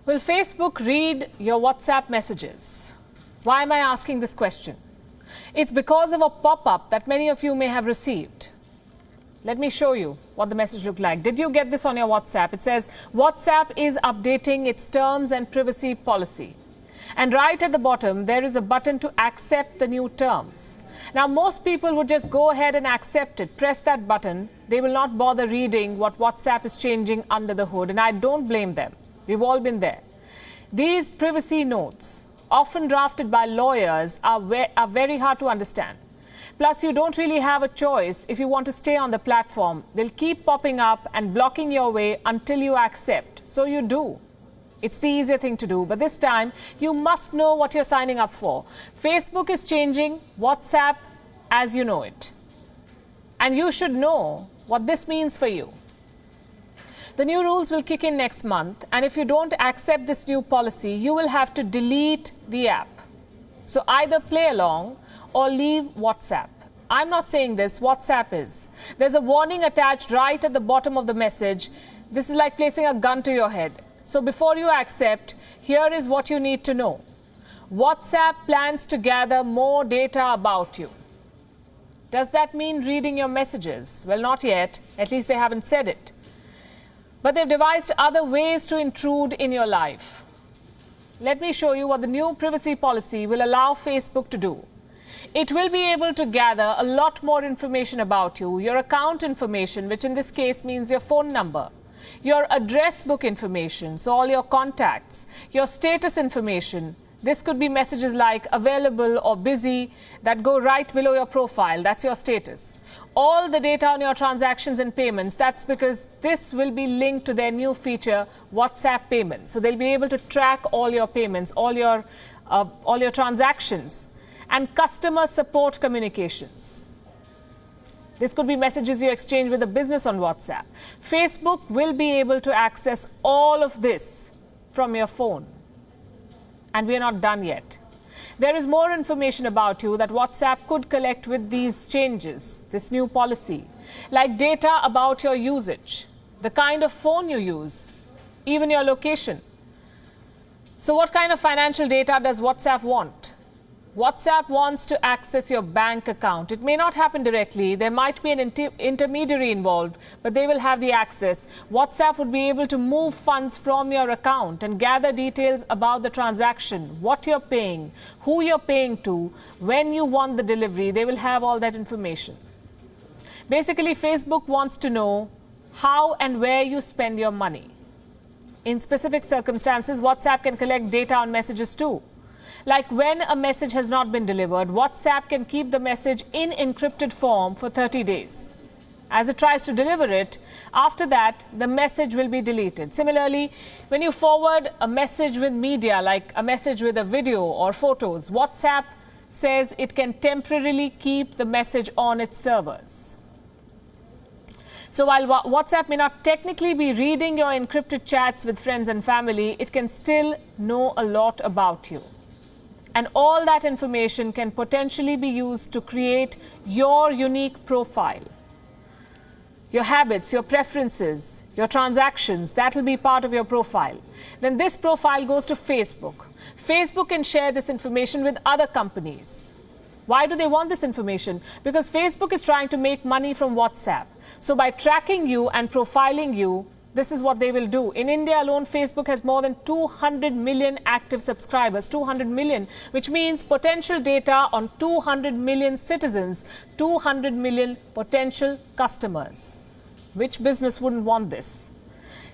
Will Facebook read your WhatsApp messages? Why am I asking this question? It's because of a pop-up that many of you may have received. Let me show you what the message looked like. Did you get this on your WhatsApp? It says, WhatsApp is updating its terms and privacy policy. And right at the bottom, there is a button to accept the new terms. Now, most people would just go ahead and accept it, press that button. They will not bother reading what WhatsApp is changing under the hood. And I don't blame them. We've all been there. These privacy notes, often drafted by lawyers, are very hard to understand. Plus, you don't really have a choice if you want to stay on the platform. They'll keep popping up and blocking your way until you accept. So you do. It's the easier thing to do. But this time, you must know what you're signing up for. Facebook is changing WhatsApp as you know it. And you should know what this means for you. The new rules will kick in next month. And if you don't accept this new policy, you will have to delete the app. So either play along or leave WhatsApp. I'm not saying this, WhatsApp is. There's a warning attached right at the bottom of the message. This is like placing a gun to your head. So before you accept, here is what you need to know. WhatsApp plans to gather more data about you. Does that mean reading your messages? Well, not yet. At least they haven't said it. But they've devised other ways to intrude in your life. Let me show you what the new privacy policy will allow Facebook to do. It will be able to gather a lot more information about you, your account information, which in this case means your phone number, your address book information, so all your contacts, your status information. This could be messages like available or busy that go right below your profile. That's your status. All the data on your transactions and payments, that's because this will be linked to their new feature, WhatsApp Payments. So they'll be able to track all your payments, all your transactions, and customer support communications. This could be messages you exchange with a business on WhatsApp. Facebook will be able to access all of this from your phone. And we are not done yet. There is more information about you that WhatsApp could collect with these changes, this new policy, like data about your usage, the kind of phone you use, even your location. So what kind of financial data does WhatsApp want? WhatsApp wants to access your bank account. It may not happen directly. There might be an intermediary involved, but they will have the access. WhatsApp would be able to move funds from your account and gather details about the transaction, what you're paying, who you're paying to, when you want the delivery. They will have all that information. Basically, Facebook wants to know how and where you spend your money. In specific circumstances, WhatsApp can collect data on messages too. Like when a message has not been delivered, WhatsApp can keep the message in encrypted form for 30 days. As it tries to deliver it, after that, the message will be deleted. Similarly, when you forward a message with media, like a message with a video or photos, WhatsApp says it can temporarily keep the message on its servers. So while WhatsApp may not technically be reading your encrypted chats with friends and family, it can still know a lot about you. And all that information can potentially be used to create your unique profile. Your habits, your preferences, your transactions, that will be part of your profile. Then this profile goes to Facebook. Facebook can share this information with other companies. Why do they want this information? Because Facebook is trying to make money from WhatsApp. So by tracking you and profiling you, this is what they will do. In India alone, Facebook has more than 200 million active subscribers, 200 million, which means potential data on 200 million citizens, 200 million potential customers. Which business wouldn't want this?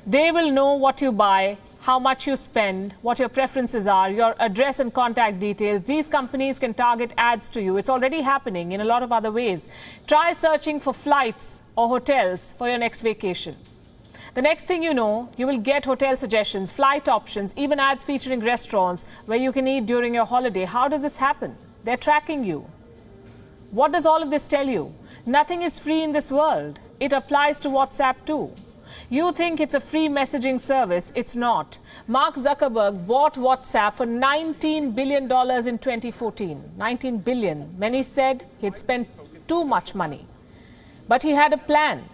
They will know what you buy, how much you spend, what your preferences are, your address and contact details. These companies can target ads to you. It's already happening in a lot of other ways. Try searching for flights or hotels for your next vacation. The next thing you know, you will get hotel suggestions, flight options, even ads featuring restaurants where you can eat during your holiday. How does this happen? They're tracking you. What does all of this tell you? Nothing is free in this world. It applies to WhatsApp too. You think it's a free messaging service. It's not. Mark Zuckerberg bought WhatsApp for $19 billion in 2014. 19 billion. Many said he'd spent too much money. But he had a plan.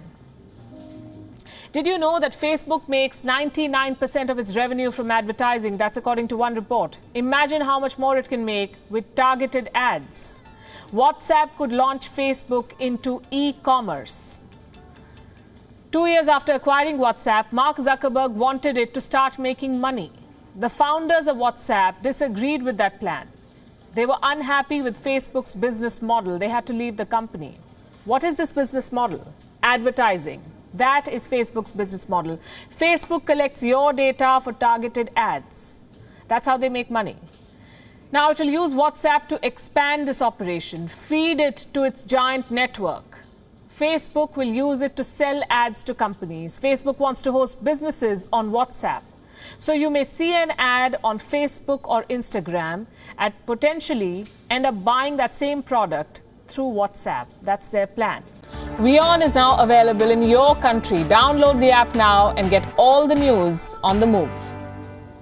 Did you know that Facebook makes 99% of its revenue from advertising? That's according to one report. Imagine how much more it can make with targeted ads. WhatsApp could launch Facebook into e-commerce. 2 years after acquiring WhatsApp, Mark Zuckerberg wanted it to start making money. The founders of WhatsApp disagreed with that plan. They were unhappy with Facebook's business model. They had to leave the company. What is this business model? Advertising. That is Facebook's business model. Facebook collects your data for targeted ads. That's how they make money. Now it will use WhatsApp to expand this operation, feed it to its giant network. Facebook will use it to sell ads to companies. Facebook wants to host businesses on WhatsApp. So you may see an ad on Facebook or Instagram and potentially end up buying that same product through WhatsApp. That's their plan. WION is now available in your country. Download the app now and get all the news on the move.